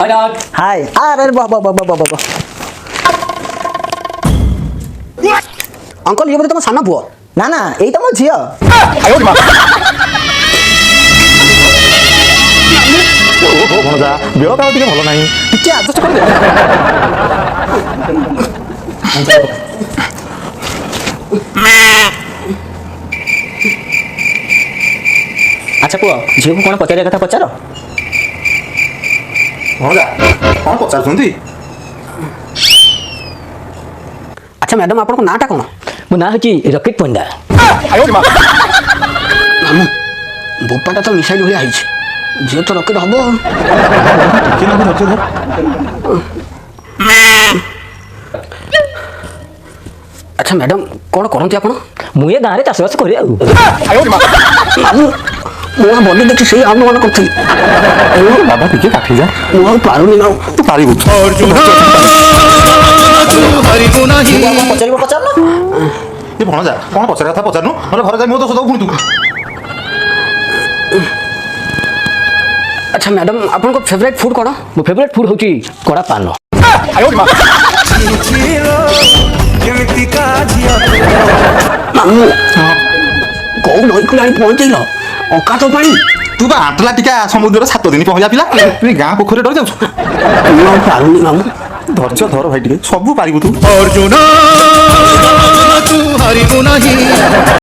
हाय अरे वाह वाह वाह वाह वाह अंकल ये बोले तुम साना पुओ ना ना यही तो मो झियो भणजा बेल काल टिके भल नाही टिके एडजस्ट कर अच्छा पुओ झियो को कोन पचारिया कथा पचारो भणजा कोन पचारछंती अच्छा मैडम आपन नाटा कोन मो ना हची रॉकेट पंडा मामू बोपाटा तो मिसाइल होया आइछ झियो तो रॉकेट हबो टिके ना धरछ धर अच्छा मैडम कोन करंती आपन मु ए गाँ रे चाष बास करे मामू मोआ बॉडी देखि से हम मन करथि बाबा टिके काठी जा मो पारुनी ना तू पारिबु पचारिबो पचार ना ए भणजा कोन पचार कथा पचारनु मोर घर जाई मो तो सदौ पुनी तू अच्छा मैडम आपन को फेवरेट फूड कोन मो फेवरेट फूड होची कड़ा पान मामू कौ नई कुलाणी पहुंचैलो ओका तो पानी तू बा आटला टिका समुद्र 7 दिन पहला पिला तू गाँ पोखरे डर जाउछ मो पारुनी मामू धरछ धर भाई टिके सब पारिबु तू अर्जुन तू हारिबु नाही।